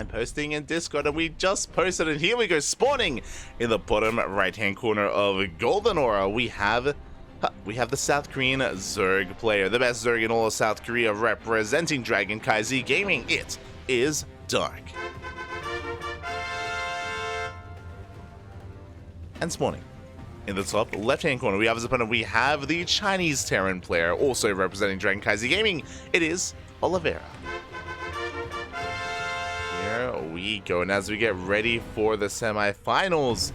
I'm posting in Discord, and we just posted it. Here we go, spawning in the bottom right-hand corner of Golden Aura. We have the South Korean Zerg player, the best Zerg in all of South Korea, representing CranKy Gaming. It is Dark. And spawning in the top left-hand corner, we have as opponent, we have the Chinese Terran player, also representing CranKy Gaming. It is Oliveira. Here we go, and as we get ready for the semifinals,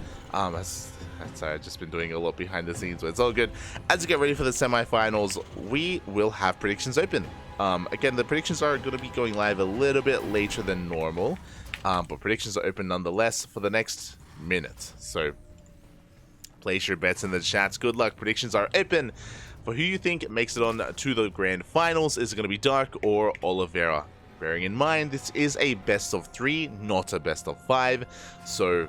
sorry, I've just been doing a lot behind the scenes, but it's all good. As we get ready for the semifinals, we will have predictions open. Again, the predictions are going to be going live a little bit later than normal, but predictions are open nonetheless for the next minute. So place your bets in the chats. Good luck. Predictions are open for who you think makes it on to the grand finals. Is it going to be Dark or Oliveira? Bearing in mind, this is a best of 3, not a best of 5. So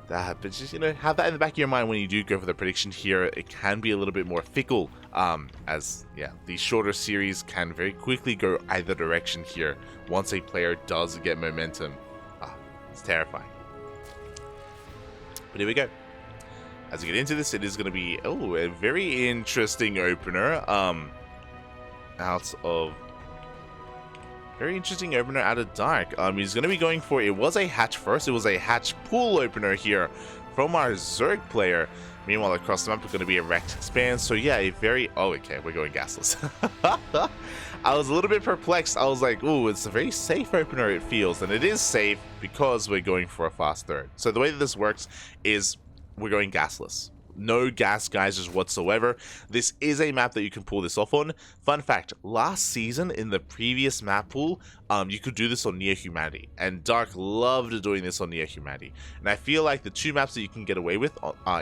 but just, have that in the back of your mind when you do go for the prediction here. It can be a little bit more fickle, as the shorter series can very quickly go either direction here once a player does get momentum. It's terrifying. But here we go. As we get into this, it is going to be a very interesting opener. Very interesting opener out of Dark. He's going to be going for, it was a hatch first. It was a hatch pool opener here from our Zerg player. Meanwhile, across the map, it's going to be a Rex Expand. So yeah, okay, we're going gasless. I was a little bit perplexed. I was like, ooh, it's a very safe opener, it feels. And it is safe because we're going for a fast third. So the way that this works is we're going gasless. No gas geysers whatsoever. This is a map that you can pull this off on. Fun fact, last season in the previous map pool, you could do this on Near Humanity, and Dark loved doing this on Near Humanity. And I feel like the two maps that you can get away with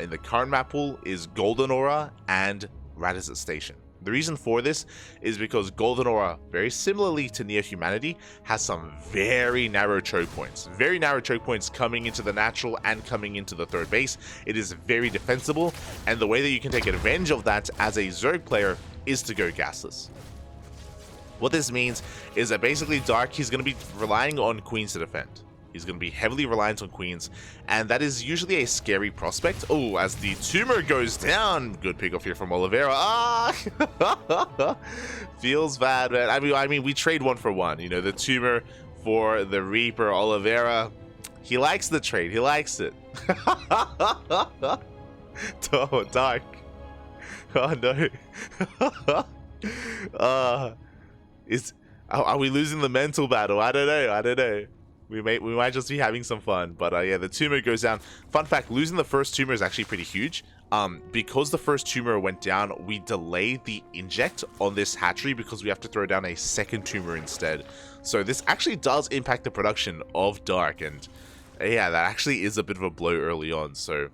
in the current map pool is Golden Aura and Radizet Station. The reason for this is because Golden Aura, very similarly to Near Humanity, has some very narrow choke points. Very narrow choke points coming into the natural and coming into the third base. It is very defensible, and the way that you can take advantage of that as a Zerg player is to go gasless. What this means is that basically Dark, he's going to be relying on Queens to defend. He's going to be heavily reliant on Queens, and that is usually a scary prospect. Oh, as the tumor goes down. Good pick off here from Oliveira. Feels bad, man. I mean, we trade 1 for 1. The tumor for the Reaper. Oliveira, he likes the trade. He likes it. Oh, Dark. Oh, no. Are we losing the mental battle? I don't know. We might just be having some fun, but yeah, the tumor goes down. Fun fact, losing the first tumor is actually pretty huge. Because the first tumor went down, we delayed the inject on this hatchery because we have to throw down a second tumor instead. So this actually does impact the production of Dark, and yeah, that actually is a bit of a blow early on. So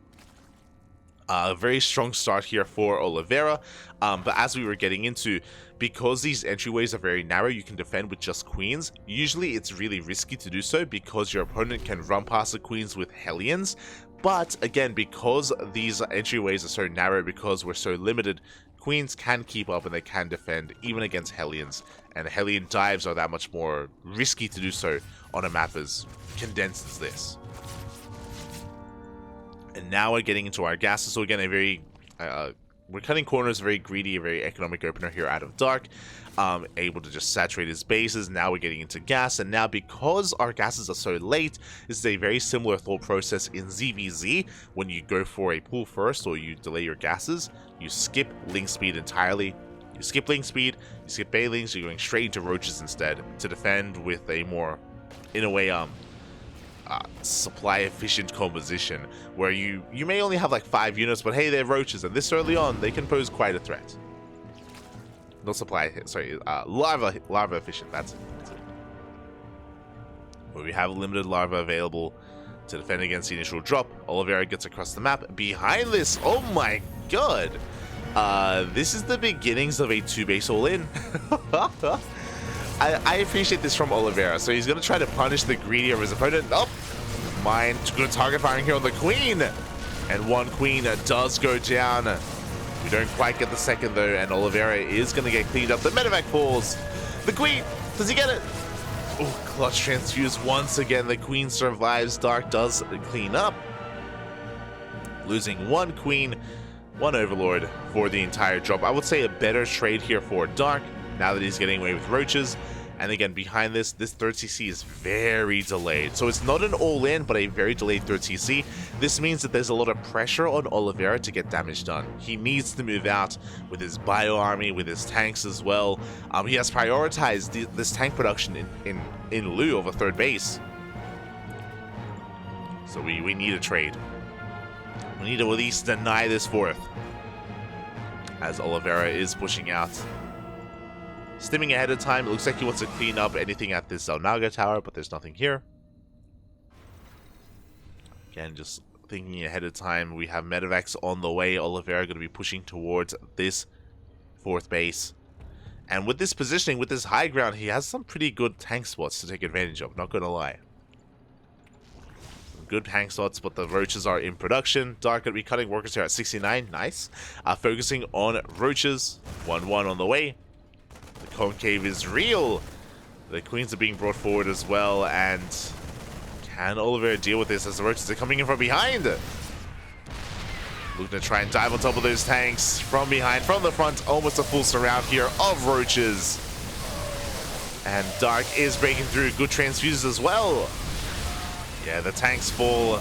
a very strong start here for Oliveira, but as we were getting into, because these entryways are very narrow, you can defend with just Queens. Usually it's really risky to do so because your opponent can run past the Queens with Hellions, but again, because these entryways are so narrow, because we're so limited, Queens can keep up and they can defend even against Hellions, and Hellion dives are that much more risky to do so on a map as condensed as this. And now we're getting into our gases. So again, we're cutting corners, very greedy, a very economic opener here out of Dark. Able to just saturate his bases. Now we're getting into gas, and now because our gases are so late, this is a very similar thought process in ZvZ. When you go for a pull first or you delay your gases, you skip link speed entirely. You skip link speed, you skip bailings, you're going straight into roaches instead to defend with a more, in a way, supply efficient composition where you may only have like 5 units, but hey, they're roaches, and this early on they can pose quite a threat. No supply, sorry, larva efficient, that's it. Where we have limited larva available to defend against the initial drop. Oliveira gets across the map. Behind this, oh my god, this is the beginnings of a 2-base all-in. I appreciate this from Oliveira. So he's going to try to punish the greedy of his opponent. Oh, mind. Good target firing here on the Queen. And one Queen does go down. We don't quite get the second, though. And Oliveira is going to get cleaned up. The medevac falls. The Queen. Does he get it? Oh, clutch transfuse once again. The queen survives. Dark does clean up, losing one queen, one overlord for the entire drop. I would say a better trade here for Dark now that he's getting away with roaches. And again, behind this third CC is very delayed. So it's not an all-in, but a very delayed third CC. This means that there's a lot of pressure on Oliveira to get damage done. He needs to move out with his bio army, with his tanks as well. He has prioritized this tank production in lieu of a third base. So we need a trade. We need to at least deny this fourth, as Oliveira is pushing out. Stimming ahead of time, it looks like he wants to clean up anything at this Zelnaga tower, but there's nothing here. Again, just thinking ahead of time, we have Medivacs on the way. Oliveira going to be pushing towards this fourth base. And with this positioning, with this high ground, he has some pretty good tank spots to take advantage of, not going to lie. Some good tank spots, but the roaches are in production. Dark going to be cutting workers here at 69, nice. Focusing on roaches, 1-1 on the way. The concave is real. The queens are being brought forward as well, and can Oliveira deal with this as the roaches are coming in from behind? Looking to try and dive on top of those tanks from behind, from the front, almost a full surround here of roaches. And Dark is breaking through, good transfuses as well. Yeah, the tanks fall,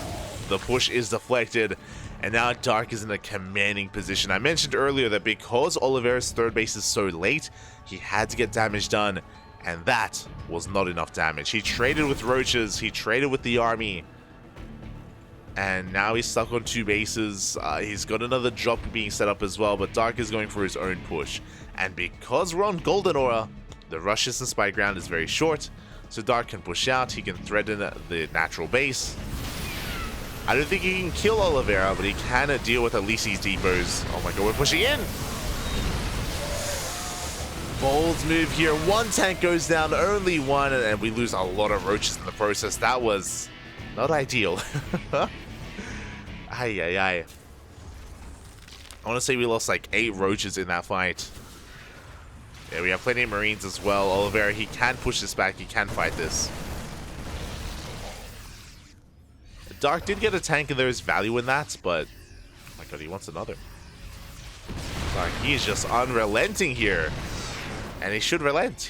the push is deflected, and now Dark is in a commanding position. I mentioned earlier that because Oliveira's third base is so late, he had to get damage done, and that was not enough damage. He traded with roaches, he traded with the army, and now he's stuck on two bases. He's got another drop being set up as well, but Dark is going for his own push. And because we're on Golden Aura, the rush distance by ground is very short, so Dark can push out, he can threaten the natural base. I don't think he can kill Oliveira, but he can deal with at least these depots. Oh my god, we're pushing in! Bold move here. One tank goes down, only one, and we lose a lot of roaches in the process. That was not ideal. Ay, ay, ay. I want to say we lost like 8 roaches in that fight. Yeah, we have plenty of marines as well. Oliveira, he can push this back. He can fight this. Dark did get a tank, and there is value in that, but oh my god, he wants another. Dark, he is just unrelenting here. And he should relent.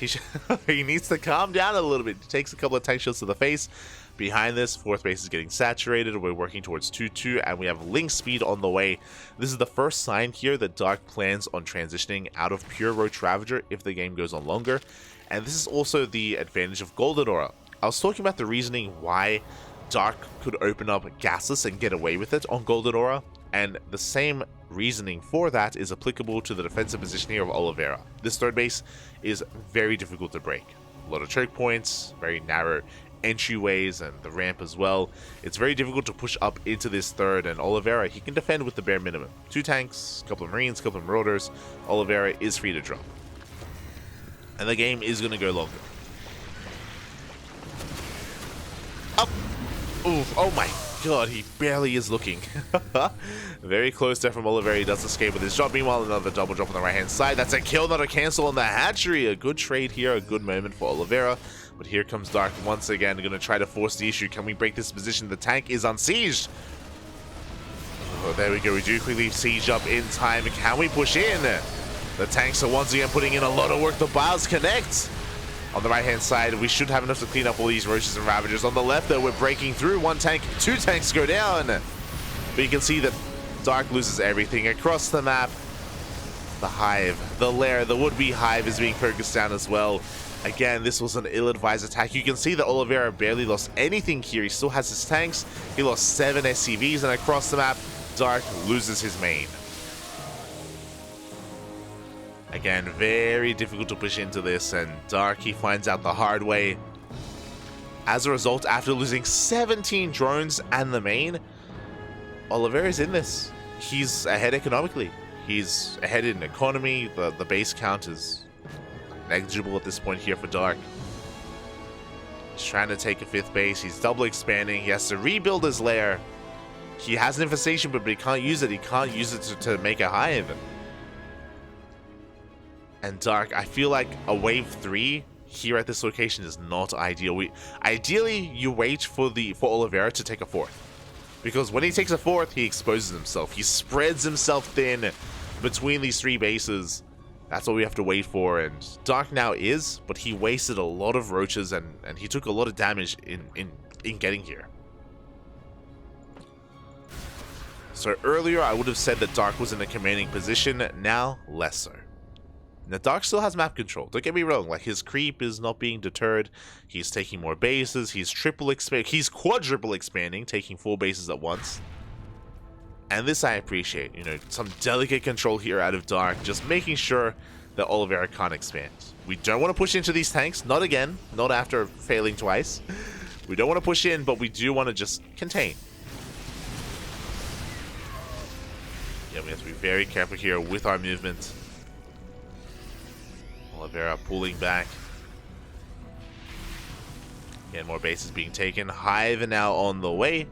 He needs to calm down a little bit. He takes a couple of tank shots to the face. Behind this, fourth base is getting saturated. We're working towards 2-2, and we have link speed on the way. This is the first sign here that Dark plans on transitioning out of pure Roach Ravager if the game goes on longer. And this is also the advantage of Golden Aura. I was talking about the reasoning why Dark could open up Gasless and get away with it on Golden Aura, and the same reasoning for that is applicable to the defensive position here of Oliveira. This third base is very difficult to break. A lot of choke points, very narrow entryways, and the ramp as well. It's very difficult to push up into this third, and Oliveira, he can defend with the bare minimum. 2 tanks, a couple of marines, a couple of marauders. Oliveira is free to drop. And the game is going to go longer. Up! Oof, oh my god, he barely is looking. Very close there from Oliveira. He does escape with his drop. Meanwhile, another double drop on the right-hand side. That's a kill, not a cancel on the hatchery. A good trade here, a good moment for Oliveira. But here comes Dark once again. Going to try to force the issue. Can we break this position? The tank is unsieged. Oh, there we go. We do quickly siege up in time. Can we push in? The tanks are once again putting in a lot of work. The bios connect. On the right-hand side, we should have enough to clean up all these roaches and ravagers. On the left, though, we're breaking through. 1 tank, 2 tanks go down. But you can see that Dark loses everything across the map. The hive, the lair, the would-be hive is being focused down as well. Again, this was an ill-advised attack. You can see that Oliveira barely lost anything here. He still has his tanks. He lost 7 SCVs, and across the map, Dark loses his main. Again, very difficult to push into this, and Dark, he finds out the hard way. As a result, after losing 17 drones and the main, Oliveira's in this. He's ahead economically. He's ahead in economy. The base count is negligible at this point here for Dark. He's trying to take a 5th base. He's double expanding. He has to rebuild his lair. He has an infestation, but he can't use it. He can't use it to make a hive. And Dark, I feel like a wave 3, here at this location is not ideal. Ideally, you wait for Oliveira to take a fourth. Because when he takes a fourth, he exposes himself. He spreads himself thin between these 3 bases. That's what we have to wait for, and Dark now is, but he wasted a lot of roaches and he took a lot of damage in getting here. So earlier I would have said that Dark was in a commanding position, now less so. Now Dark still has map control, don't get me wrong, like his creep is not being deterred, he's taking more bases, he's quadruple expanding, taking 4 bases at once. And this I appreciate, you know, some delicate control here out of Dark, just making sure that Oliveira can't expand. We don't want to push into these tanks, not again, not after failing twice. We don't want to push in, but we do want to just contain. Yeah, we have to be very careful here with our movement. Oliveira pulling back. Again, more bases being taken. Hive now on the way.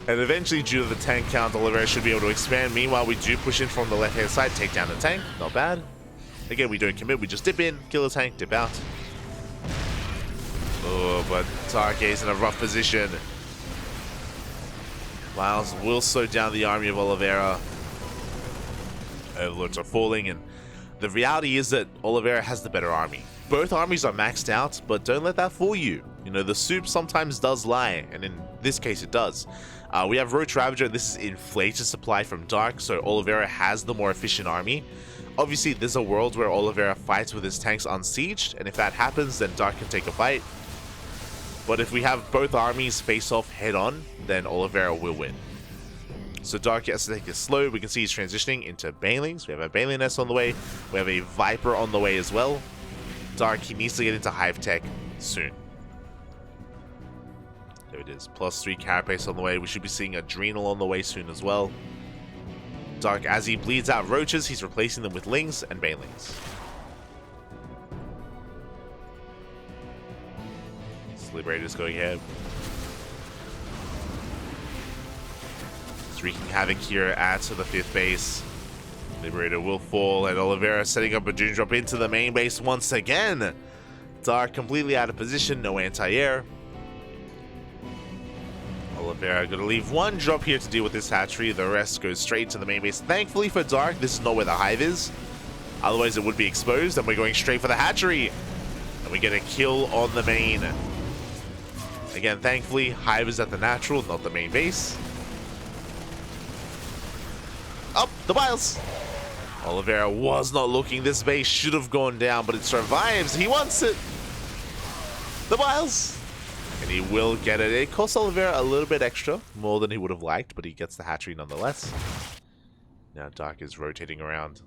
And eventually, due to the tank count, Oliveira should be able to expand. Meanwhile, we do push in from the left-hand side, take down the tank. Not bad. Again, we don't commit. We just dip in, kill the tank, dip out. Oh, but Dark is in a rough position. Miles will slow down the army of Oliveira. Overlords are falling, and the reality is that Oliveira has the better army. Both armies are maxed out, but don't let that fool you. You know, the soup sometimes does lie, and in this case it does. We have Roach Ravager. This is inflated supply from Dark, so Oliveira has the more efficient army. Obviously, there's a world where Oliveira fights with his tanks unsieged, and if that happens, then Dark can take a fight. But if we have both armies face off head-on, then Oliveira will win. So Dark has to take it slow. We can see he's transitioning into Banelings. We have a Baneling nest on the way. We have a Viper on the way as well. Dark, he needs to get into Hive Tech soon. There it is. +3 Carapace on the way. We should be seeing Adrenal on the way soon as well. Dark, as he bleeds out roaches, he's replacing them with Lings and Banelings. Liberator's going ahead. It's wreaking havoc here at the 5th base. Liberator will fall, and Oliveira setting up a Doom Drop into the main base once again. Dark completely out of position, no anti-air. Oliveira gonna leave 1 drop here to deal with this hatchery. The rest goes straight to the main base. Thankfully for Dark, this is not where the hive is. Otherwise it would be exposed, and we're going straight for the hatchery. And we get a kill on the main. Again, thankfully, Hive is at the natural, not the main base. Up, the Biles! Oliveira was not looking. This base should have gone down, but it survives. He wants it. The Biles! And he will get it. It costs Oliveira a little bit extra, more than he would have liked, but he gets the hatchery nonetheless. Now Dark is rotating around.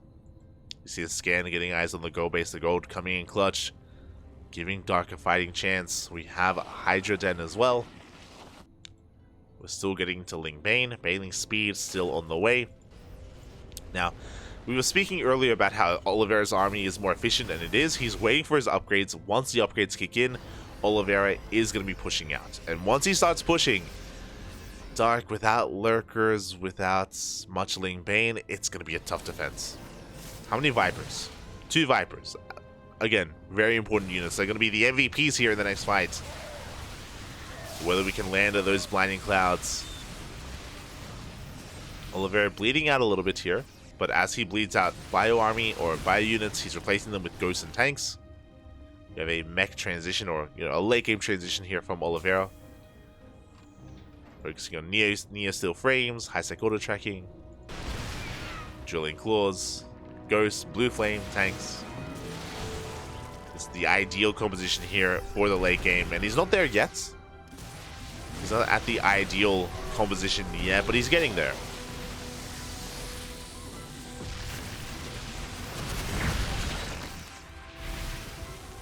You see the scan getting eyes on the gold base, the gold coming in clutch, giving Dark a fighting chance. We have a Hydra Den as well. We're still getting to Ling Bane. Baneling speed still on the way. Now, we were speaking earlier about how Oliveira's army is more efficient, and it is. He's waiting for his upgrades. Once the upgrades kick in, Oliveira is going to be pushing out. And once he starts pushing, Dark, without lurkers, without much Ling Bane, it's going to be a tough defense. How many Vipers? 2 Vipers. Again, very important units. They're going to be the MVPs here in the next fight. Whether we can land those blinding clouds. Oliveira bleeding out a little bit here, but as he bleeds out bio army or bio units, he's replacing them with ghosts and tanks. We have a mech transition, or a late game transition here from Oliveira. Focusing on Neo Steel frames, high sec auto tracking, drilling claws, ghosts, blue flame, tanks. It's the ideal composition here for the late game, and he's not there yet. He's not at the ideal composition yet, but he's getting there.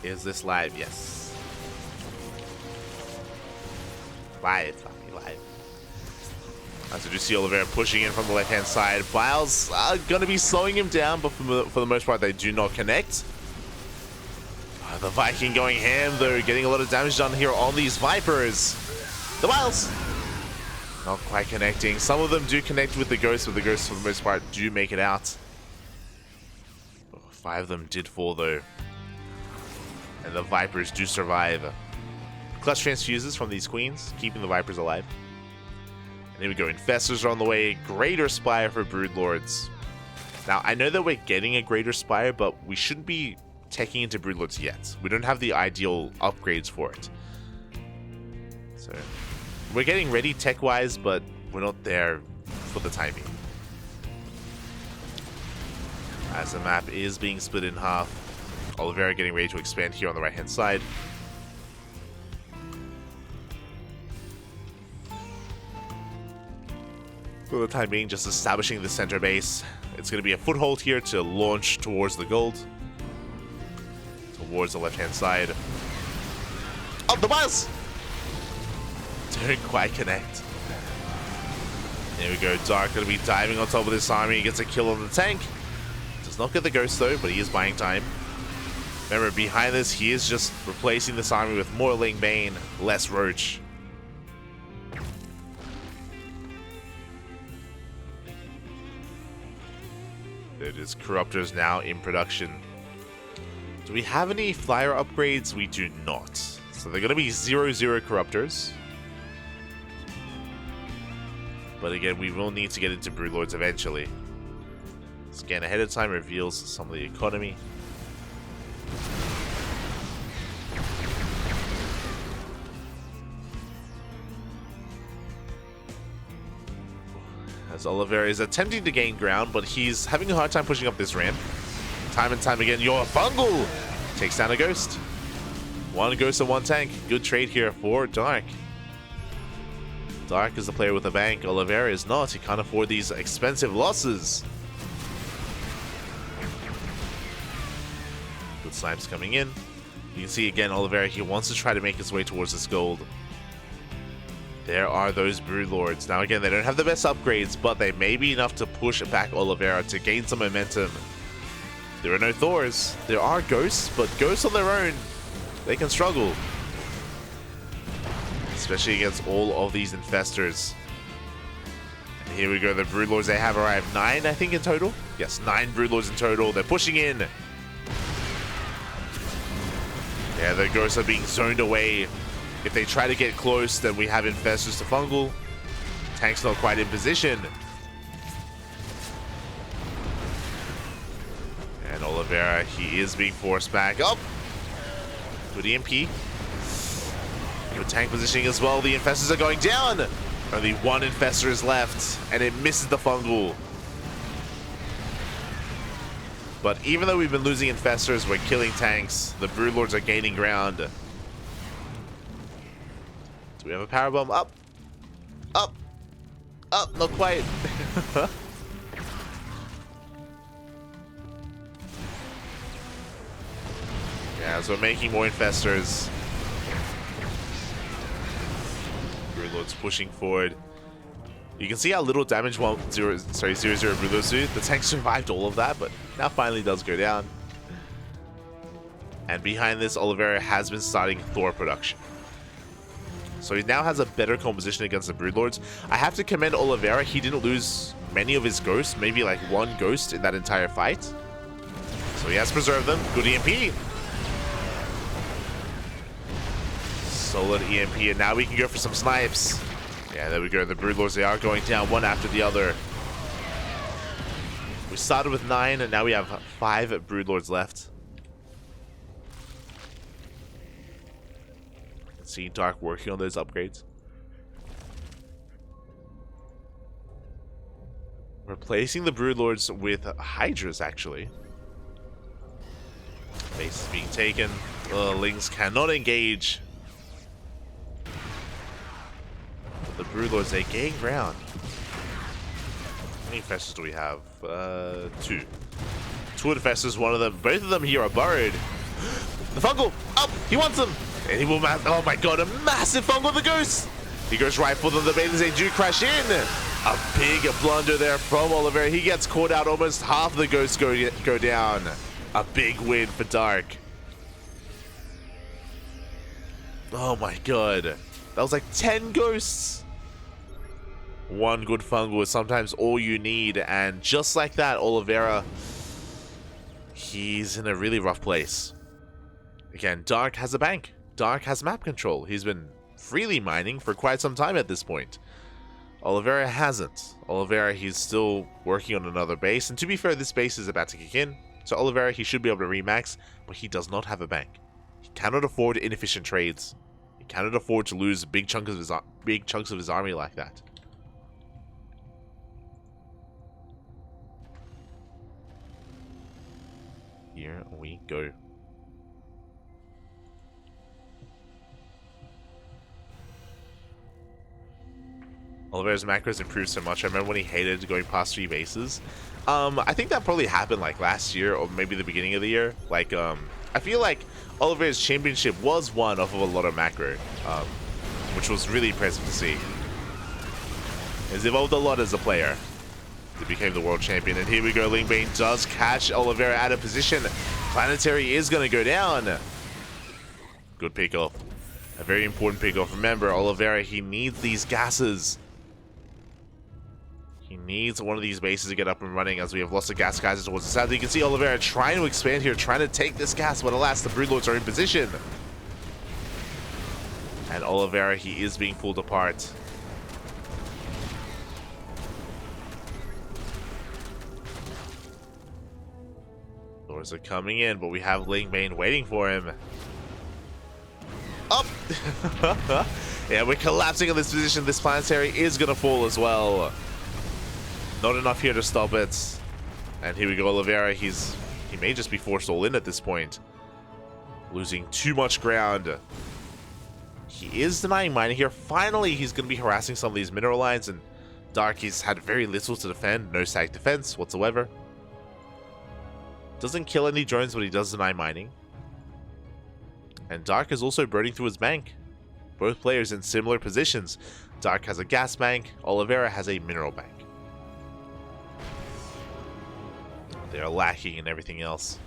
Is this live? Yes. Live. As you see Oliveira pushing in from the left-hand side. Biles are going to be slowing him down, but for the most part, they do not connect. The Viking going ham, though, getting a lot of damage done here on these Vipers. The Biles! Not quite connecting. Some of them do connect with the Ghosts, but the Ghosts, for the most part, do make it out. 5 of them did fall though. And the Vipers do survive. Clutch transfuses from these queens, keeping the Vipers alive. And here we go, Infestors are on the way. Greater Spire for Broodlords. Now, I know that we're getting a Greater Spire, but we shouldn't be taking into Broodlords yet. We don't have the ideal upgrades for it. So, we're getting ready tech-wise, but we're not there for the time being. As the map is being split in half, Oliveira getting ready to expand here on the right-hand side. For the time being, just establishing the center base. It's going to be a foothold here to launch towards the gold. Towards the left-hand side. Oh, the buzz! Don't quite connect. There we go. Dark going to be diving on top of this army. He gets a kill on the tank. Does not get the ghost though, but he is buying time. Remember, behind this, he is just replacing this army with more Ling Bane, less Roach. It is Corruptors now in production. Do we have any flyer upgrades? We do not. So they're going to be 0-0 Corruptors. But again, we will need to get into Broodlords eventually. Scan ahead of time reveals some of the economy. As Oliveira is attempting to gain ground, but he's having a hard time pushing up this ramp. Time and time again, your Fungal takes down a Ghost. One Ghost and one tank. Good trade here for Dark. Dark is the player with a bank. Oliveira is not. He can't afford these expensive losses. Good snipes coming in. You can see again, Oliveira, he wants to try to make his way towards this gold. There are those Broodlords. Now again, they don't have the best upgrades, but they may be enough to push back Oliveira to gain some momentum. There are no Thors. There are Ghosts, but Ghosts on their own, they can struggle. Especially against all of these Infestors. And here we go, the Broodlords, they have arrived. 9, I think, in total? Yes, 9 Broodlords in total. They're pushing in. Yeah, the Ghosts are being zoned away. If they try to get close, then we have Infestors to Fungal. Tank's not quite in position. And Oliveira, he is being forced back up. Good EMP. Good tank positioning as well. The Infestors are going down. Only one Infestor is left, and it misses the Fungal. But even though we've been losing Infestors, we're killing tanks. The Broodlords are gaining ground. Do we have a power bomb? Up! Up! Up! Not quite. Yeah, so we're making more Infestors. Broodlords pushing forward. You can see how little damage 0-0 Broodlords do. The tank survived all of that, but now finally does go down. And behind this, Oliveira has been starting Thor production. So he now has a better composition against the Broodlords. I have to commend Oliveira. He didn't lose many of his ghosts, maybe like one ghost in that entire fight. So he has preserved them. Good EMP. Solid EMP, and now we can go for some snipes. Yeah, there we go. The Broodlords, they are going down one after the other. We started with 9, and now we have 5 Broodlords left. See Dark working on those upgrades. Replacing the Broodlords with Hydras, actually. Base is being taken. Lings cannot engage. But the Broodlords, they gain ground. How many Infestors do we have? 2. 2 Infestors, one of them. Both of them here are burrowed. The Fungal! Up! He wants them! And he will oh my god, a massive Fungal with the Ghost! He goes right for them, the Bathers, they do crash in! A big blunder there from Oliveira. He gets caught out, almost half of the Ghosts go down. A big win for Dark. Oh my god. That was like 10 Ghosts! One good Fungal is sometimes all you need, and just like that, Oliveira he's in a really rough place. Again, Dark has a bank. Dark has map control. He's been freely mining for quite some time at this point. Oliveira hasn't. Oliveira, he's still working on another base. And to be fair, this base is about to kick in. So Oliveira, he should be able to remax, but he does not have a bank. He cannot afford inefficient trades. He cannot afford to lose big chunks of his army like that. Here we go. Oliveira's macros improved so much. I remember when he hated going past 3 bases. I think that probably happened like last year or maybe the beginning of the year. Like, I feel like Oliveira's championship was won off of a lot of macro, which was really impressive to see. He's evolved a lot as a player. He became the world champion, and here we go. Lingbane does catch Oliveira out of position. Planetary is going to go down. Good pickoff. A very important pickoff. Remember, Oliveira, he needs these gases. He needs one of these bases to get up and running as we have lots of gas guys towards the south. You can see Oliveira trying to expand here, trying to take this gas, but alas, the Broodlords are in position. And Oliveira, he is being pulled apart. Doors are coming in, but we have Lingbane waiting for him. Up! Yeah, we're collapsing in this position. This planetary is going to fall as well. Not enough here to stop it. And here we go, Oliveira. He may just be forced all in at this point. Losing too much ground. He is denying mining here. Finally, he's going to be harassing some of these mineral lines. And Dark, he's had very little to defend. No stack defense whatsoever. Doesn't kill any drones, but he does deny mining. And Dark is also burning through his bank. Both players in similar positions. Dark has a gas bank. Oliveira has a mineral bank. They are lacking in everything else.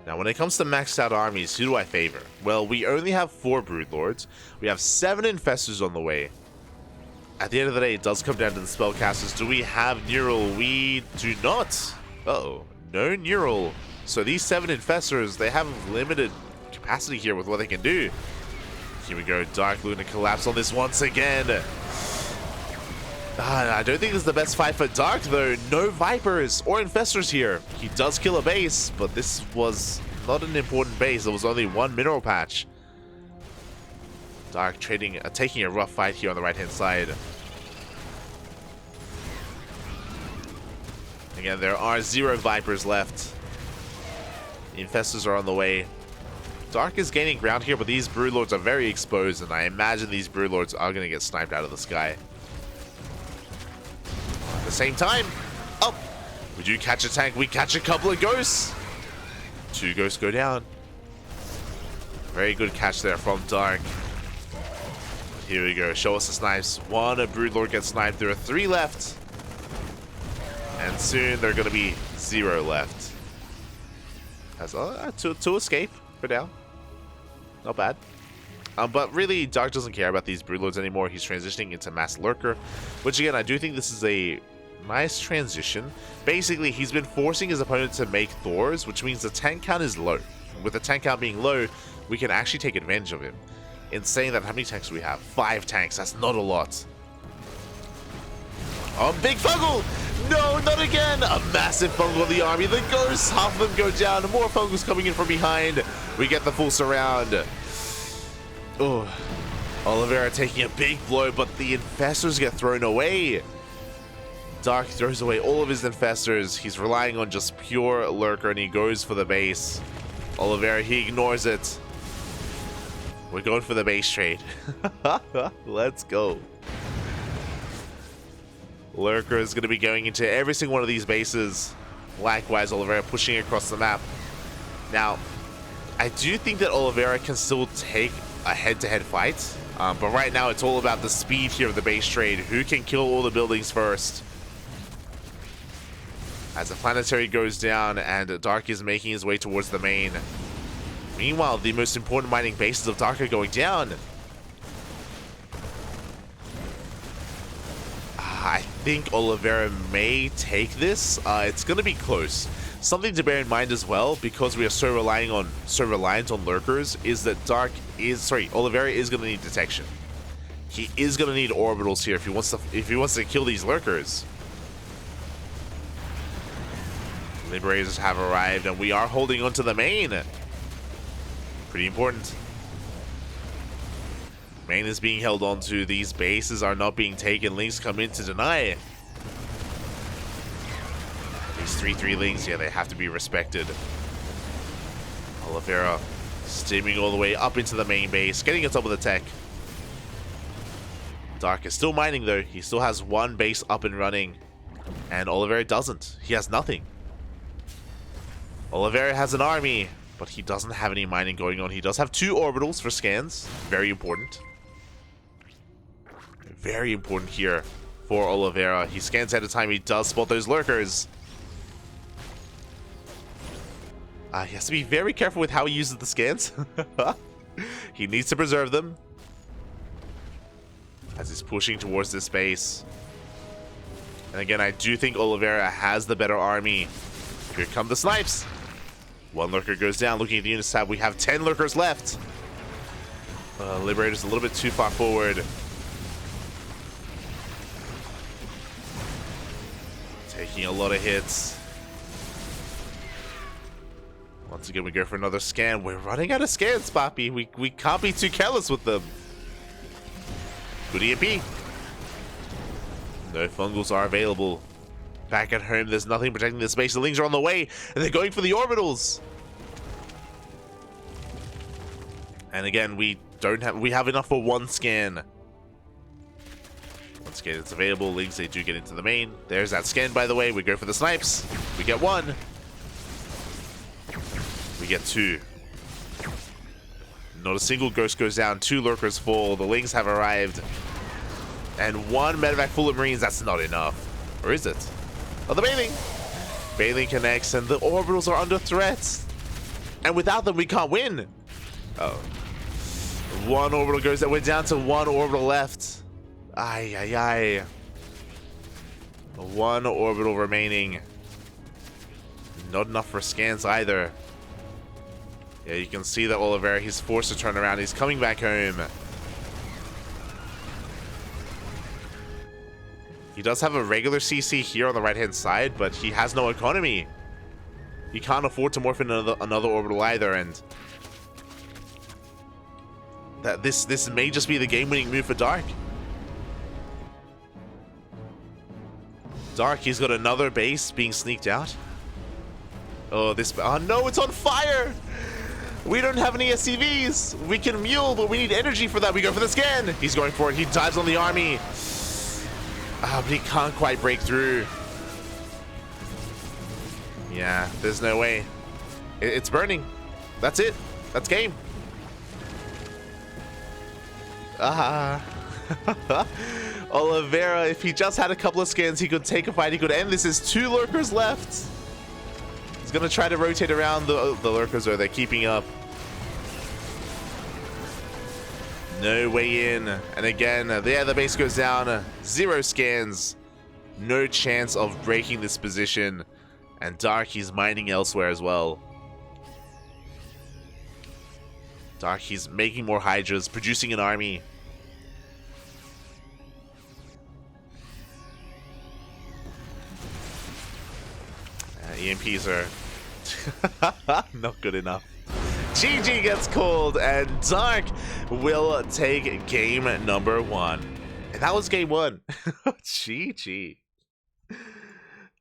Now, when it comes to maxed out armies, who do I favor? Well, we only have 4 Broodlords. We have 7 Infestors on the way. At the end of the day, it does come down to the spellcasters. Do we have Neural? We do not. Uh-oh. No Neural. So these 7 Infestors, they have limited capacity here with what they can do. Here we go. Dark Luna collapse on this once again. I don't think this is the best fight for Dark, though. No Vipers or Infestors here. He does kill a base, but this was not an important base. There was only 1 mineral patch. Dark taking a rough fight here on the right-hand side. Again, there are 0 Vipers left. The Infestors are on the way. Dark is gaining ground here, but these Broodlords are very exposed, and I imagine these Broodlords are going to get sniped out of the sky. At the same time, oh, we do catch a tank. We catch a couple of ghosts. 2 ghosts go down. Very good catch there from Dark. Here we go. Show us the snipes. 1 Broodlord gets sniped. There are 3 left. And soon there are going to be 0 left. Has to escape for now. Not bad. But really, Dark doesn't care about these Broodlords anymore. He's transitioning into Mass Lurker, which again, I do think this is a nice transition. Basically, he's been forcing his opponent to make Thors, which means the tank count is low. With the tank count being low, we can actually take advantage of him. In saying that, how many tanks do we have? 5 tanks. That's not a lot. Oh, big fungal! No, not again! A massive fungal of the army. The ghosts, half of them go down. More fungals coming in from behind. We get the full surround. Oh, Oliveira taking a big blow, but the Infestors get thrown away. Dark throws away all of his Infestors. He's relying on just pure Lurker, and he goes for the base. Oliveira, he ignores it. We're going for the base trade. Let's go. Lurker is going to be going into every single one of these bases. Likewise, Oliveira pushing across the map. Now, I do think that Oliveira can still take a head-to-head fight. But right now, it's all about the speed here of the base trade. Who can kill all the buildings first? As the planetary goes down and Dark is making his way towards the main. Meanwhile, the most important mining bases of Dark are going down. I think Oliveira may take this. It's going to be close. Something to bear in mind as well, because we are so reliant on lurkers, is that Oliveira is going to need detection. He is going to need orbitals here if he wants to kill these lurkers. Liberators have arrived, and we are holding on to the main. Pretty important. Main is being held on to. These bases are not being taken. Lings come in to deny it. These 3/3 Lings, yeah, they have to be respected. Oliveira steaming all the way up into the main base, getting on top of the tech. Dark is still mining though. He still has one base up and running. And Oliveira doesn't. He has nothing. Oliveira has an army, but he doesn't have any mining going on. He does have 2 orbitals for scans. Very important. Very important here for Oliveira. He scans ahead of time. He does spot those lurkers. He has to be very careful with how he uses the scans. He needs to preserve them as he's pushing towards this base. And again, I do think Oliveira has the better army. Here come the snipes. 1 lurker goes down. Looking at the units tab, we have 10 lurkers left. Liberator's a little bit too far forward. Taking a lot of hits. Once again, we go for another scan. We're running out of scans, Poppy. We can't be too careless with them. Good EMP. No fungals are available. Back at home, there's nothing protecting the space. The Lings are on the way, and they're going for the orbitals. And again, we have enough for 1 scan. 1 scan is available. Lings, they do get into the main. There's that scan, by the way. We go for the snipes. We get 1. We get 2. Not a single ghost goes down. 2 lurkers fall. The Lings have arrived. And 1 medevac full of Marines. That's not enough. Or is it? Oh, the bathing! Bathing connects, and the orbitals are under threat. And without them, we can't win. Oh. 1 orbital goes down. We're down to 1 orbital left. Ay, ay, ay. 1 orbital remaining. Not enough for scans either. Yeah, you can see that Oliveira, he's forced to turn around. He's coming back home. He does have a regular CC here on the right-hand side, but he has no economy. He can't afford to morph in another orbital either, and that this may just be the game-winning move for Dark. Dark, he's got another base being sneaked out. Oh, no, it's on fire! We don't have any SCVs. We can mule, but we need energy for that. We go for the scan. He's going for it. He dives on the army. But he can't quite break through. Yeah, there's no way. It's burning. That's it. That's game. Oliveira, if he just had a couple of scans, he could take a fight. He could end this. There's 2 lurkers left. He's going to try to rotate around the lurkers, or they're keeping up. No way in. And again, there the base goes down. 0 scans. No chance of breaking this position. And Dark, he's mining elsewhere as well. Dark, he's making more Hydras, producing an army. EMPs are not good enough. GG gets called, and Dark will take game number 1. And that was game 1. GG.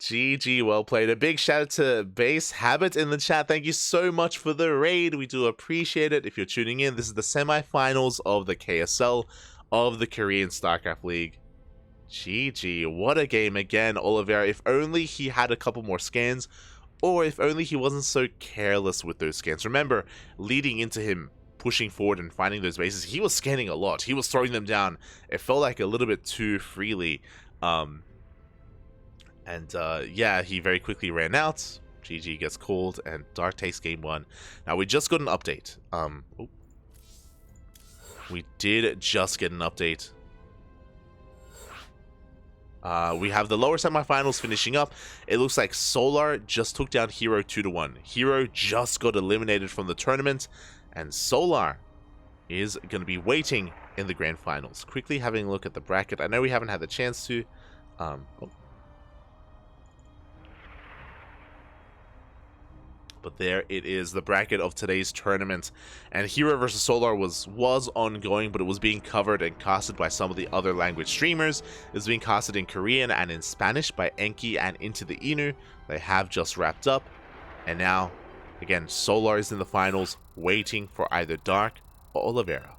GG, well played. A big shout out to Base Habit in the chat. Thank you so much for the raid. We do appreciate it. If you're tuning in, this is the semifinals of the KSL of the Korean Starcraft League. GG, what a game again, Oliveira. If only he had a couple more scans, or if only he wasn't so careless with those scans. Remember, leading into him pushing forward and finding those bases, he was scanning a lot. He was throwing them down. It felt like a little bit too freely. Yeah, he very quickly ran out. GG gets called, and Dark takes game 1. Now, we just got an update. We did just get an update. We have the lower semifinals finishing up. It looks like Solar just took down Hero 2-1. Hero just got eliminated from the tournament, and Solar is going to be waiting in the grand finals. Quickly having a look at the bracket. I know we haven't had the chance to. But there it is, the bracket of today's tournament. And Hero versus Solar was ongoing, but it was being covered and casted by some of the other language streamers. It was being casted in Korean and in Spanish by CranKy and Into the Inu. They have just wrapped up. And now, again, Solar is in the finals, waiting for either Dark or Oliveira.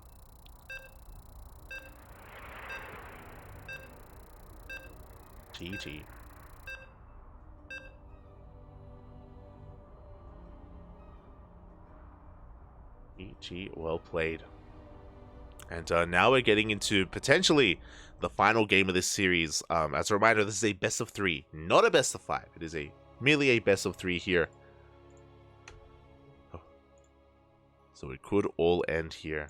GG. GG, well played. And now we're getting into potentially the final game of this series. As a reminder, this is a best of 3, not a best of 5. It is merely a best of 3 here. Oh. So it could all end here.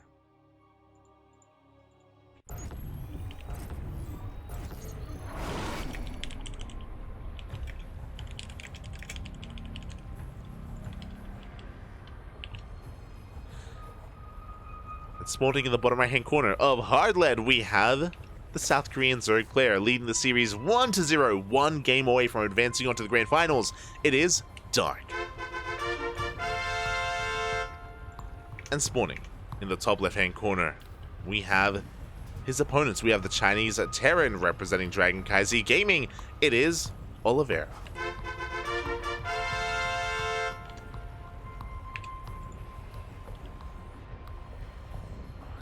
Spawning in the bottom right hand corner of Hardland, we have the South Korean Zerg player leading the series 1-0, 1 game away from advancing onto the grand finals. It is Dark. And spawning in the top left hand corner, we have his opponents. We have the Chinese Terran representing Dragon Kaizi Gaming. It is Oliveira.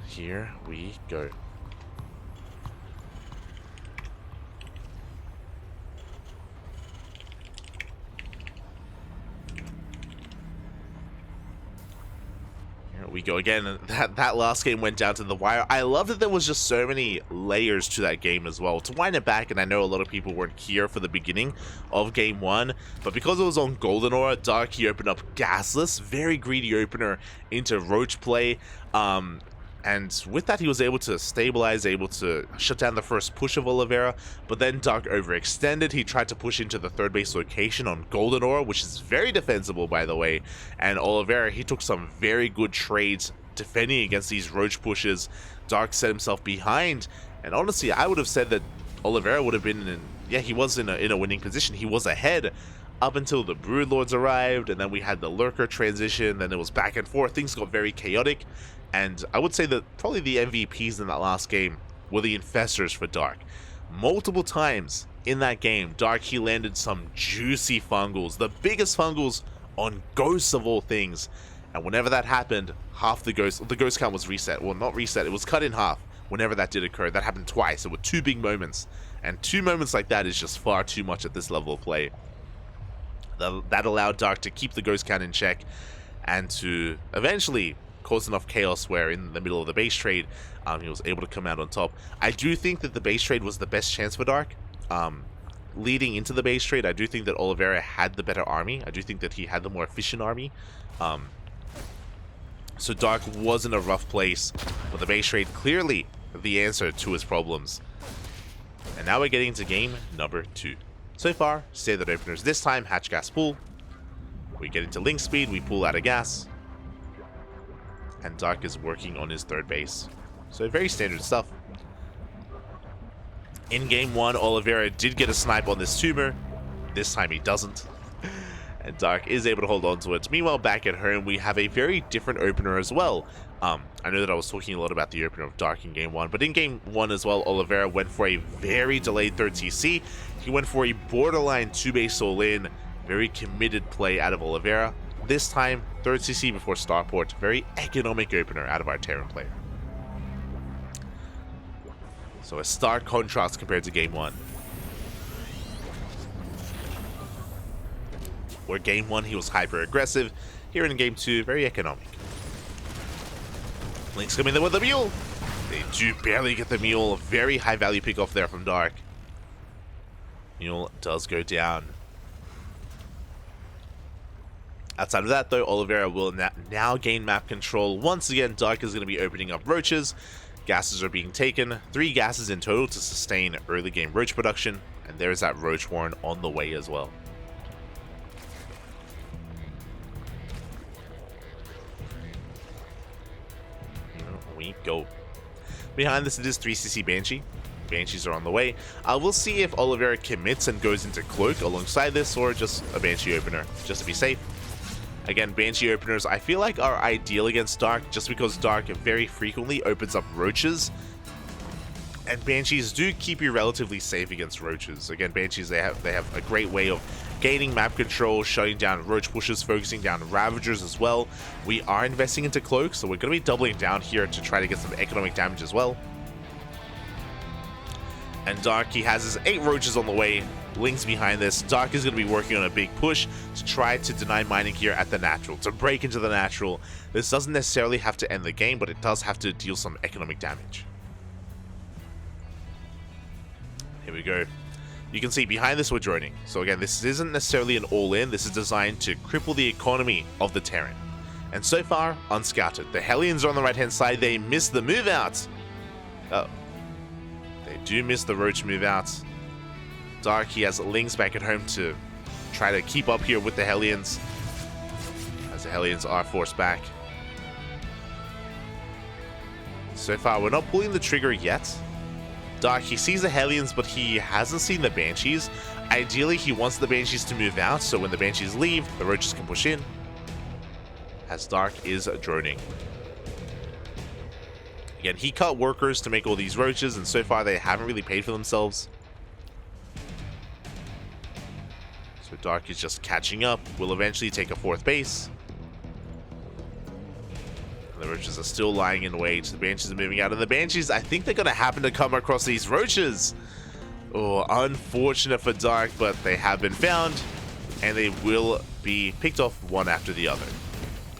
Here we go. Here we go again. That last game went down to the wire. I love that there was just so many layers to that game as well. To wind it back, and I know a lot of people weren't here for the beginning of game 1, but because it was on Golden Aura, Dark, he opened up Gasless, very greedy opener into Roach play. And with that, he was able to stabilize, able to shut down the first push of Oliveira, but then Dark overextended. He tried to push into the third base location on Golden Aura, which is very defensible, by the way, and Oliveira, he took some very good trades defending against these Roach pushes. Dark set himself behind, and honestly, I would have said that Oliveira would have been in, yeah, he was in a winning position. He was ahead up until the Broodlords arrived, and then we had the Lurker transition, then it was back and forth. Things got very chaotic. And I would say that probably the MVPs in that last game were the Infestors for Dark. Multiple times in that game, Dark, he landed some juicy fungals, the biggest fungals on Ghosts of all things. And whenever that happened, half the ghost count was reset. Well, not reset, it was cut in half whenever that did occur. That happened twice. There were 2 big moments. And 2 moments like that is just far too much at this level of play. That allowed Dark to keep the ghost count in check and to eventually cause enough chaos where in the middle of the base trade, he was able to come out on top. I do think that the base trade was the best chance for Dark. Leading into the base trade, I do think that Oliveira had the better army. I do think that he had the more efficient army. So Dark was in a rough place, but the base trade clearly the answer to his problems. And now we're getting into game number 2. So far, standard openers. This time, hatch gas pull. We get into link speed, we pull out of gas. And Dark is working on his third base. So very standard stuff. In game 1, Oliveira did get a snipe on this tumor. This time he doesn't. And Dark is able to hold on to it. Meanwhile, back at home, we have a very different opener as well. I know that I was talking a lot about the opener of Dark in game 1, but in game 1 as well, Oliveira went for a very delayed third TC. He went for a borderline 2-base all-in. Very committed play out of Oliveira. This time, third CC before Starport. Very economic opener out of our Terran player. So a stark contrast compared to game 1. Where game 1 he was hyper aggressive. Here in game 2, very economic. Link's coming in with the mule. They do barely get the mule. Very high value pick off there from Dark. Mule does go down. Outside of that, though, Oliveira will now gain map control. Once again, Dark is going to be opening up roaches, Gases are being taken, 3 gases in total to sustain early game roach production, and there's that roach warren on the way as well. Here we go. Behind this, it is 3cc Banshee. Banshees are on the way. We'll see if Oliveira commits and goes into Cloak alongside this, or just a Banshee opener, just to be safe. Again, Banshee openers I feel like are ideal against Dark, just because Dark very frequently opens up roaches. And Banshees do keep you relatively safe against roaches. Again, Banshees, they have a great way of gaining map control, shutting down roach pushes, focusing down Ravagers as well. We are investing into Cloak, so we're going to be doubling down here to try to get some economic damage as well. And Dark, he has his 8 roaches on the way. Lings behind this. Dark is going to be working on a big push to try to deny mining here at the natural, to break into the natural. This doesn't necessarily have to end the game, but it does have to deal some economic damage. Here we go. You can see behind this we're droning. So again, this isn't necessarily an all-in. This is designed to cripple the economy of the Terran. And so far, unscouted. The Hellions are on the right-hand side. They miss the move out. Oh. They do miss the roach move out. Dark, he has Lings back at home to try to keep up here with the Hellions, as the Hellions are forced back. So far, we're not pulling the trigger yet. Dark, he sees the Hellions, but he hasn't seen the Banshees. Ideally, he wants the Banshees to move out, so when the Banshees leave, the roaches can push in, as Dark is droning. Again, he cut workers to make all these roaches, and so far they haven't really paid for themselves. So Dark is just catching up. Will eventually take a 4th base. And the roaches are still lying in wait. The Banshees are moving out, and the Banshees, I think they're going to happen to come across these roaches. Oh, unfortunate for Dark, but they have been found, and they will be picked off one after the other.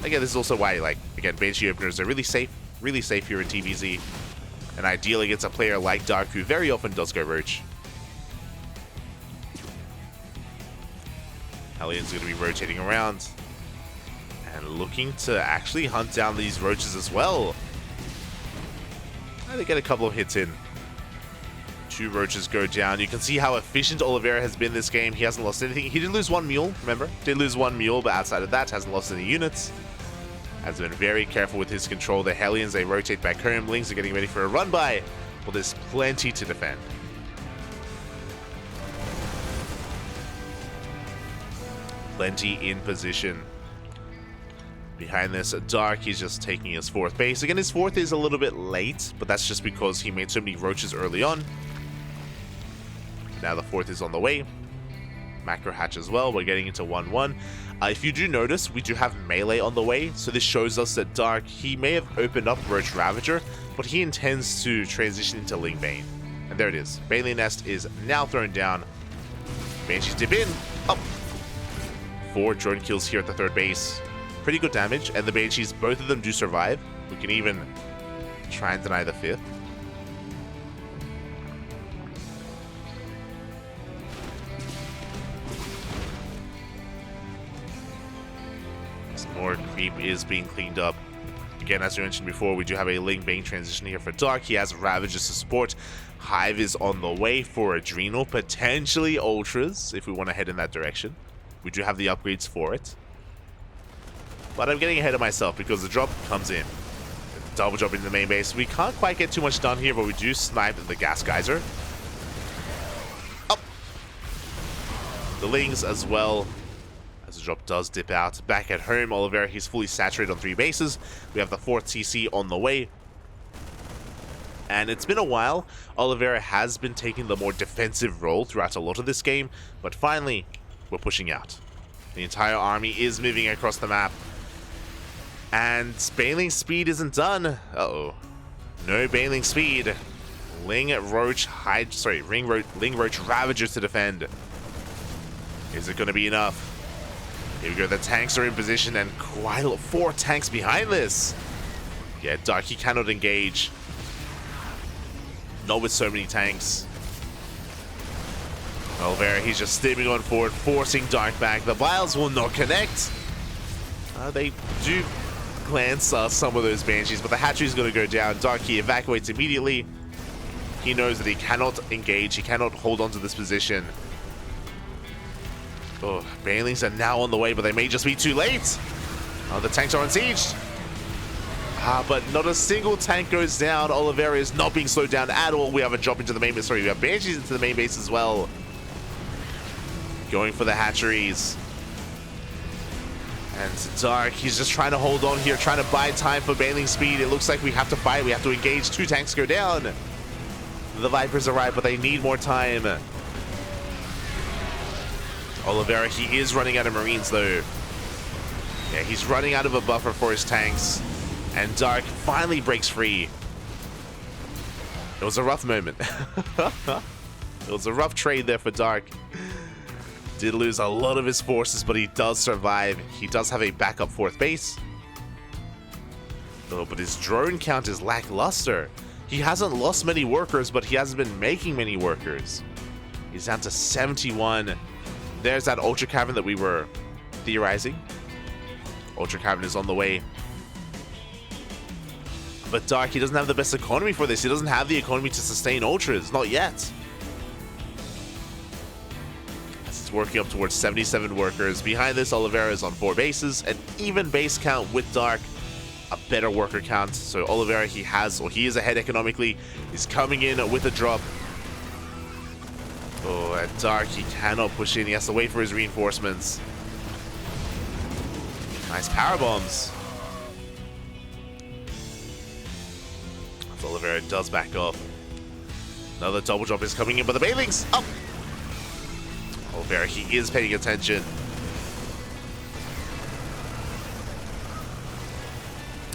Again, this is also why, like, again, Banshee openers are really safe here in TVZ, and ideal against a player like Dark, who very often does go roach. Hellions going to be rotating around and looking to actually hunt down these roaches as well. They get a couple of hits in. 2 roaches go down. You can see how efficient Oliveira has been this game. He hasn't lost anything. He did lose 1 mule, remember? Did lose 1 mule, but outside of that, hasn't lost any units. Has been very careful with his control. The Hellions, they rotate back home. Lings are getting ready for a run by. Well, there's plenty to defend. Plenty in position. Behind this, Dark, he's just taking his 4th base. Again, his 4th is a little bit late, but that's just because he made so many roaches early on. Now the 4th is on the way. Macro hatch as well. We're getting into 1-1. If you do notice, we do have melee on the way, so this shows us that Dark, he may have opened up Roach Ravager, but he intends to transition into Ling Bane. And there it is. Baneling Nest is now thrown down. Banshees dip in. Up. 4 drone kills here at the 3rd base. Pretty good damage, and the Banshees, both of them do survive. We can even try and deny the 5th. Some more creep is being cleaned up. Again, as we mentioned before, we do have a Ling Bane transition here for Dark. He has Ravagers to support. Hive is on the way for Adrenal, potentially Ultras, if we want to head in that direction. We do have the upgrades for it. But I'm getting ahead of myself because the drop comes in. Double drop into the main base. We can't quite get too much done here, but we do snipe the gas geyser. Up. The Lings as well. As the drop does dip out. Back at home, Oliveira, he's fully saturated on 3 bases. We have the 4th CC on the way. And it's been a while. Oliveira has been taking the more defensive role throughout a lot of this game. But finally, we're pushing out. The entire army is moving across the map. And Baneling speed isn't done. Uh-oh. No Baneling speed. Ling Roach Ravagers to defend. Is it going to be enough? Here we go. The tanks are in position, and quite a lot. 4 tanks behind this. Yeah, Dark, he cannot engage. Not with so many tanks. Oliveira, he's just steaming on forward, forcing Dark back. The vials will not connect. They do glance some of those Banshees, but the hatchery's going to go down. Darky evacuates immediately. He knows that he cannot engage. He cannot hold on to this position. Oh, Banelings are now on the way, but they may just be too late. Oh, the tanks are on siege. But not a single tank goes down. Oliveira is not being slowed down at all. We have a drop into the main base. Sorry, we have Banshees into the main base as well. Going for the hatcheries. And Dark, he's just trying to hold on here, trying to buy time for Baneling speed. It looks like we have to fight. We have to engage. 2 tanks go down. The Vipers arrive, but they need more time. Oliveira, he is running out of Marines, though. Yeah, he's running out of a buffer for his tanks. And Dark finally breaks free. It was a rough moment. It was a rough trade there for Dark. Did lose a lot of his forces, but he does survive. He does have a backup 4th base. Oh, but his drone count is lackluster. He hasn't lost many workers, but he hasn't been making many workers. He's down to 71. There's that Ultra Cavern that we were theorizing. Ultra Cavern is on the way. But Dark, he doesn't have the best economy for this. He doesn't have the economy to sustain Ultras. Not yet. Working up towards 77 workers. Behind this, Oliveira is on 4 bases, an even base count with Dark, a better worker count. So Oliveira, he is ahead economically. He's coming in with a drop. Oh, and Dark, he cannot push in. He has to wait for his reinforcements. Nice power bombs. As Oliveira does back off. Another double drop is coming in, but the Banelings up. Oliveira, he is paying attention.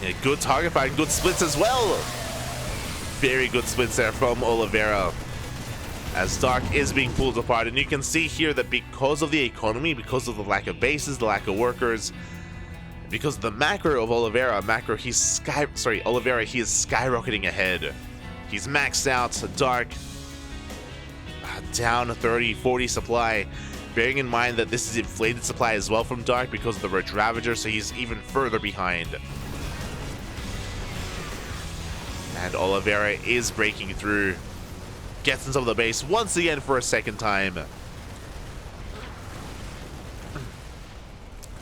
Yeah, good target fire, good splits as well. Very good splits there from Oliveira. As Dark is being pulled apart, and you can see here that because of the economy, because of the lack of bases, the lack of workers, because of the macro of Oliveira, Oliveira, he is skyrocketing ahead. He's maxed out. Dark down 30-40 supply, bearing in mind that this is inflated supply as well from Dark because of the Roach Ravager, so he's even further behind. And Oliveira is breaking through, gets into the base once again for a second time.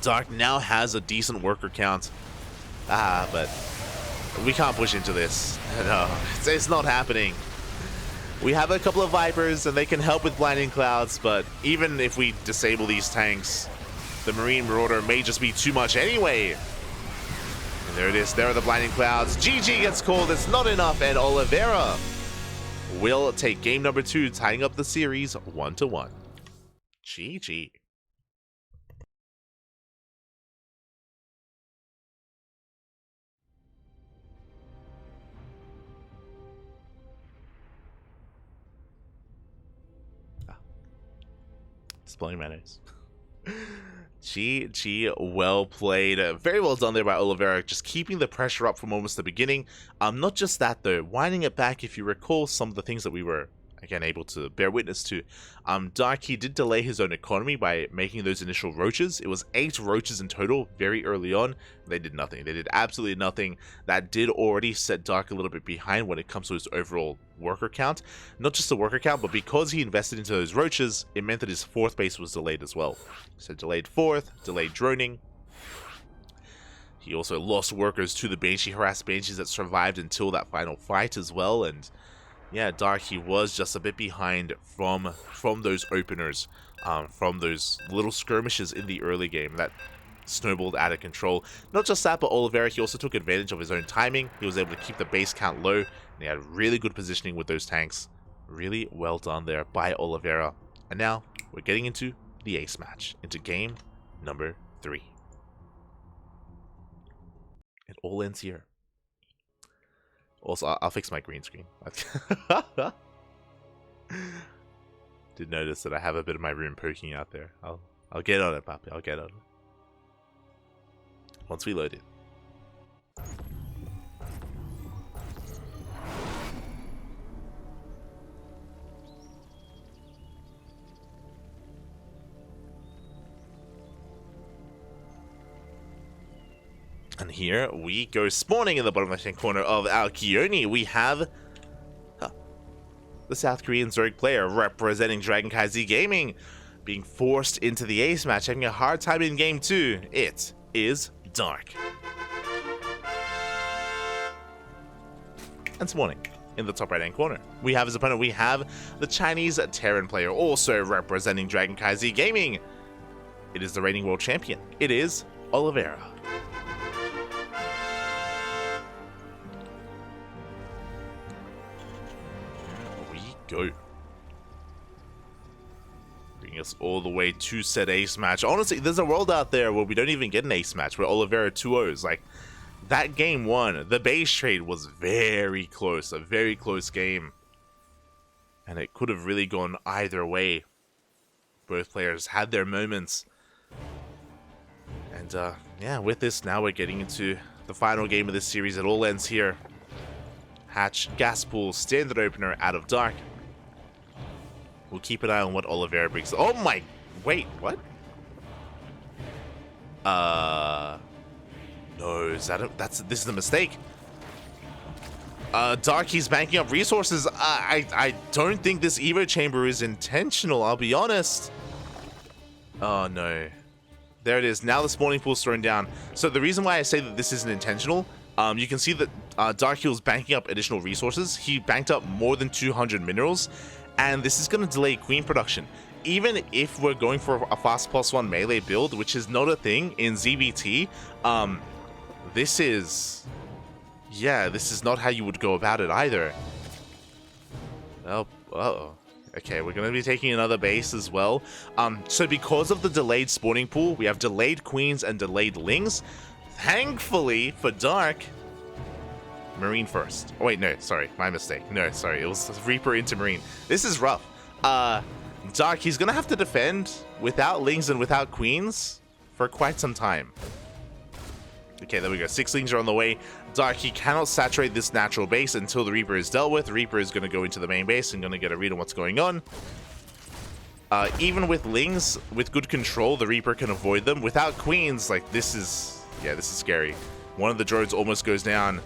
Dark now has a decent worker count, but we can't push into this. No, it's not happening. We have a couple of Vipers, and they can help with Blinding Clouds, but even if we disable these tanks, the Marine Marauder may just be too much anyway. And there it is. There are the Blinding Clouds. GG gets called. It's not enough, and Oliveira will take game number 2, tying up the series 1-1. GG. Displaying manners. GG, well played. Very well done there by Oliveira, just keeping the pressure up from almost the beginning. Not just that though, winding it back, if you recall some of the things that we were, again, able to bear witness to. Dark, he did delay his own economy by making those initial roaches. It was 8 roaches in total very early on. They did nothing. They did absolutely nothing. That did already set Dark a little bit behind when it comes to his overall worker count. Not just the worker count, but because he invested into those roaches, it meant that his 4th base was delayed as well. So delayed 4th, delayed droning. He also lost workers to the Banshee, harassed Banshees that survived until that final fight as well. And yeah, Dark, he was just a bit behind from those openers, from those little skirmishes in the early game that snowballed out of control. Not just that, but Oliveira, he also took advantage of his own timing. He was able to keep the base count low, and he had really good positioning with those tanks. Really well done there by Oliveira. And now we're getting into the ace match, into game number 3. It all ends here. Also, I'll fix my green screen. Did notice that I have a bit of my room poking out there. I'll get on it, Papi. I'll get on it. Once we load it. And here we go, spawning in the bottom left-hand corner of our Keone. We have the South Korean Zerg player representing CranKy Z Gaming, being forced into the ace match, having a hard time in game 2. It is Dark. And spawning in the top right-hand corner, we have his opponent. We have the Chinese Terran player, also representing CranKy Z Gaming. It is the reigning world champion. It is Oliveira. Go. Bringing us all the way to said ace match. Honestly, there's a world out there where we don't even get an ace match, where Oliveira 2-0s. Like, that game 1, the base trade was very close, a very close game. And it could have really gone either way. Both players had their moments. And yeah, with this, now we're getting into the final game of this series. It all ends here. Hatch, gas pool, standard opener out of Dark. We'll keep an eye on what Oliveira brings. Oh my, wait, what? No, is that this is a mistake. Dark, he's banking up resources. I don't think this Evo chamber is intentional, I'll be honest. Oh no. There it is. Now the spawning pool's thrown down. So the reason why I say that this isn't intentional, you can see that Dark Heel's banking up additional resources. He banked up more than 200 minerals, and this is going to delay queen production. Even if we're going for a fast +1 melee build, which is not a thing in ZvT, this is... yeah, this is not how you would go about it either. Oh, uh-oh. Okay, we're going to be taking another base as well. So because of the delayed spawning pool, we have delayed queens and delayed lings. Thankfully for Dark, Marine first. Oh wait, no, sorry, my mistake. No, sorry, it was Reaper into Marine. This is rough. Dark, he's gonna have to defend without lings and without queens for quite some time. Okay, there we go. 6 lings are on the way. Dark, he cannot saturate this natural base until the Reaper is dealt with. The Reaper is gonna go into the main base and gonna get a read on what's going on. Even with lings, with good control, the Reaper can avoid them. Without queens, like, this is... yeah, this is scary. One of the drones almost goes down.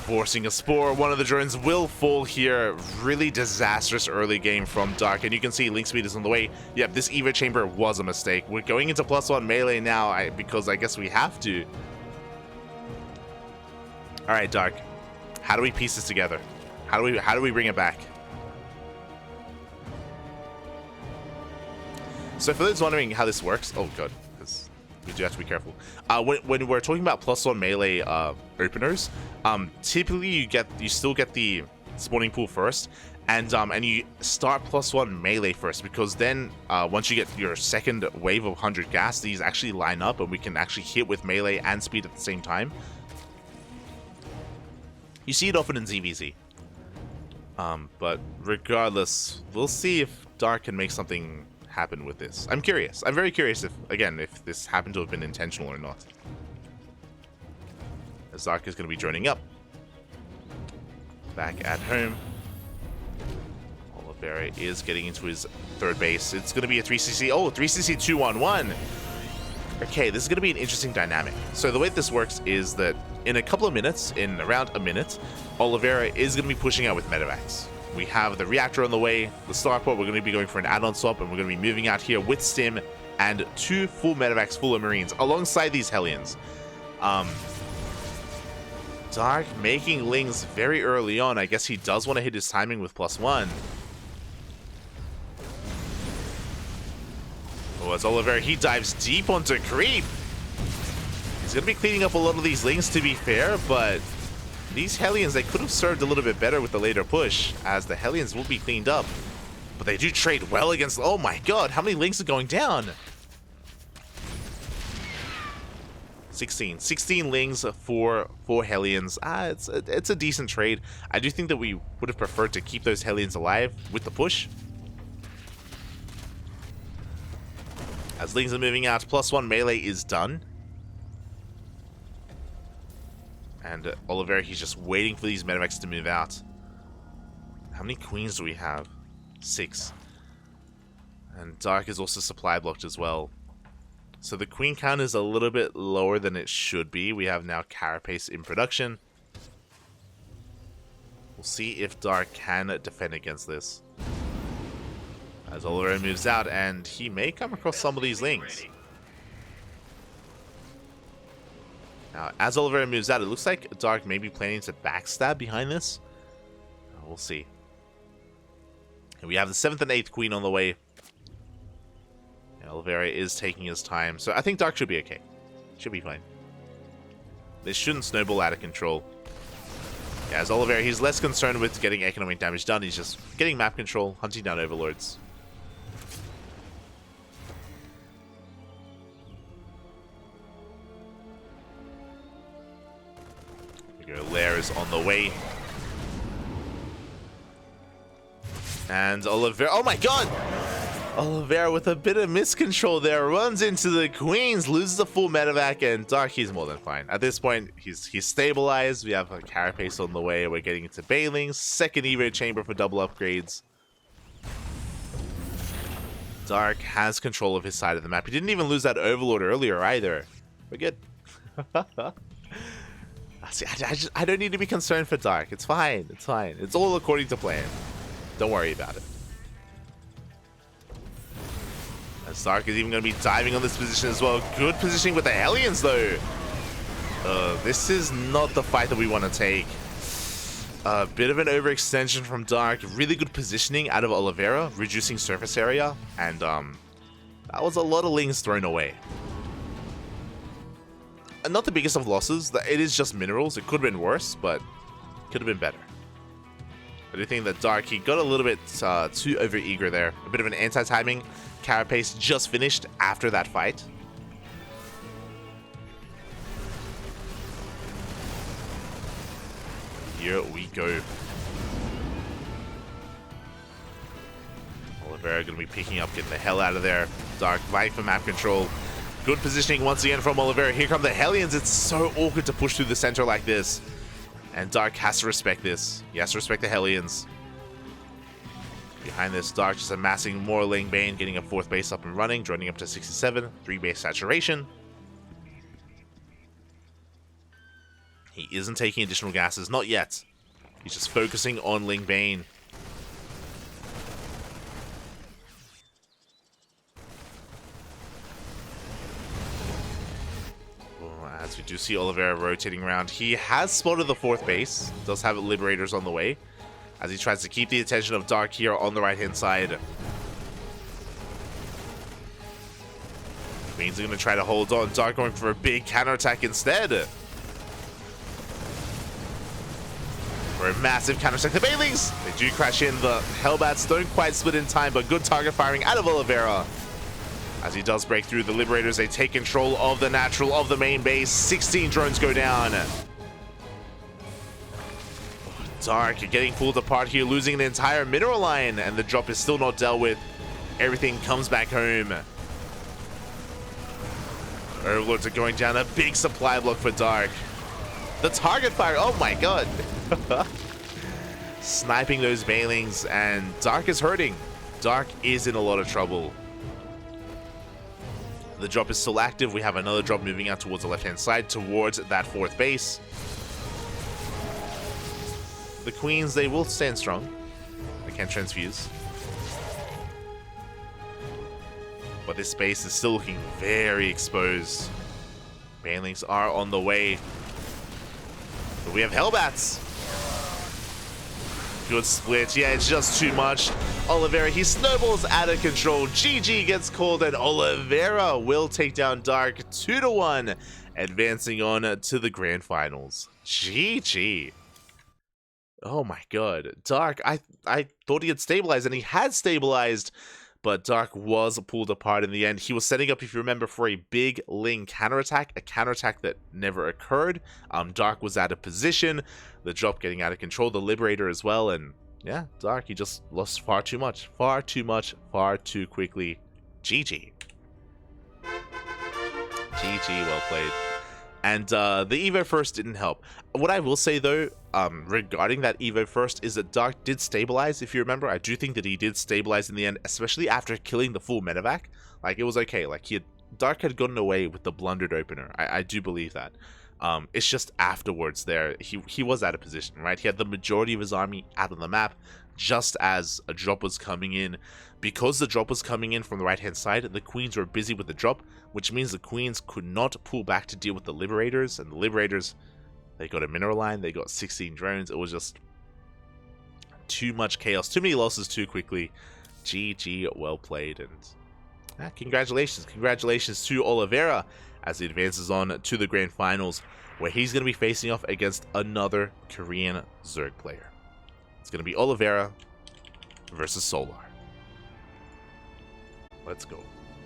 Forcing a spore. One of the drones will fall here. Really disastrous early game from Dark. And you can see link speed is on the way. Yep, this Evo chamber was a mistake. We're going into +1 melee now because I guess we have to. Alright, Dark. How do we piece this together? How do we bring it back? So for those wondering how this works, oh god, because we do have to be careful. When we're talking about +1 melee openers, typically you still get the spawning pool first, and you start +1 melee first, because then once you get your second wave of 100 gas, these actually line up and we can actually hit with melee and speed at the same time. You see it often in ZvZ. But regardless, we'll see if Dark can make something happen with this. I'm curious. I'm very curious if this happened to have been intentional or not. As Dark is going to be joining up. Back at home. Oliveira is getting into his third base. It's going to be a 3cc. Oh, 3cc 2-1-1. Okay, this is going to be an interesting dynamic. So the way this works is that in a couple of minutes, in around a minute, Oliveira is going to be pushing out with medevacs. We have the reactor on the way, the starport. We're going to be going for an add-on swap, and we're going to be moving out here with Stim and 2 full medevacs full of Marines alongside these Hellions. Dark making lings very early on. I guess he does want to hit his timing with +1. Oh, as Oliveira, he dives deep onto creep. He's going to be cleaning up a lot of these lings, to be fair, but these Hellions, they could have served a little bit better with the later push, as the Hellions will be cleaned up. But they do trade well against... oh my god, how many lings are going down? 16 lings for 4 Hellions. It's a decent trade. I do think that we would have preferred to keep those Hellions alive with the push. As lings are moving out, +1 melee is done. And Oliveira, he's just waiting for these medevacs to move out. How many queens do we have? 6. And Dark is also supply blocked as well. So the queen count is a little bit lower than it should be. We have now Carapace in production. We'll see if Dark can defend against this. As Oliveira moves out, and he may come across some of these lings. Now, as Oliveira moves out, it looks like Dark may be planning to backstab behind this. We'll see. And we have the 7th and 8th queen on the way. And Oliveira is taking his time, so I think Dark should be okay. Should be fine. This shouldn't snowball out of control. Yeah, as Oliveira, he's less concerned with getting economic damage done. He's just getting map control, hunting down overlords. There we go. Lair is on the way. And Oliveira, oh my god! Oliveira with a bit of miscontrol there, runs into the queens, loses a full medevac, and Dark, he's more than fine. At this point, he's stabilized. We have a Carapace on the way. We're getting into Bailings, second Evo chamber for double upgrades. Dark has control of his side of the map. He didn't even lose that Overlord earlier either. We're good. See, I don't need to be concerned for Dark. It's fine. It's fine. It's all according to plan. Don't worry about it. As Dark is even going to be diving on this position as well. Good positioning with the Hellions, though. This is not the fight that we want to take. A bit of an overextension from Dark. Really good positioning out of Oliveira, reducing surface area. And that was a lot of lings thrown away. And not the biggest of losses. It is just minerals. It could have been worse, but could have been better. I do think that Dark, he got a little bit too over-eager there. A bit of an anti-timing. Carapace just finished after that fight. Here we go. Oliveira going to be picking up, getting the hell out of there. Dark vying for map control. Good positioning once again from Oliveira. Here come the Hellions. It's so awkward to push through the center like this. And Dark has to respect this. He has to respect the Hellions. Behind this, Dark just amassing more Ling Bane, getting a 4th base up and running, joining up to 67, 3 base saturation. He isn't taking additional gases, not yet. He's just focusing on Ling Bane. As we do see Oliveira rotating around, he has spotted the 4th base, does have Liberators on the way, as he tries to keep the attention of Dark here on the right-hand side. Means they're going to try to hold on. Dark going for a big counterattack instead. For a massive counterattack. The Bailings! They do crash in. The Hellbats don't quite split in time, but good target firing out of Oliveira. As he does break through, the Liberators, they take control of the natural, of the main base. 16 drones go down. Dark getting pulled apart here, losing an entire mineral line, and the drop is still not dealt with. Everything comes back home. Overlords are going down, a big supply block for Dark. The target fire, oh my god. Sniping those Bailings, and Dark is hurting. Dark is in a lot of trouble. The drop is still active. We have another drop moving out towards the left-hand side, towards that 4th base. The Queens, they will stand strong. They can transfuse. But this space is still looking very exposed. Banelings are on the way. But we have Hellbats. Good split. Yeah, it's just too much. Oliveira, he snowballs out of control. GG gets called, and Oliveira will take down Dark 2-1, advancing on to the grand finals. GG. Oh my god. Dark, I thought he had stabilized, and he had stabilized, but Dark was pulled apart in the end. He was setting up, if you remember, for a big Ling counterattack, a counterattack that never occurred. Dark was out of position, the drop getting out of control, the Liberator as well, and yeah, Dark, he just lost far too much, far too quickly. GG. GG, well played. And the Evo first didn't help. What I will say though, regarding that Evo first, is that Dark did stabilize, if you remember. I do think that he did stabilize in the end, especially after killing the full medevac. Like, it was okay. Like, he had Dark had gotten away with the blundered opener. I do believe that. It's just afterwards there, he was out of position, right? He had the majority of his army out of the map, just as a drop was coming in. Because the drop was coming in from the right-hand side, the Queens were busy with the drop, which means the Queens could not pull back to deal with the Liberators, and the Liberators, they got a mineral line, they got 16 drones. It was just too much chaos, too many losses too quickly. GG, well played, and congratulations to Oliveira as he advances on to the grand finals, where he's going to be facing off against another Korean Zerg player. It's going to be Oliveira versus Solar. Let's go.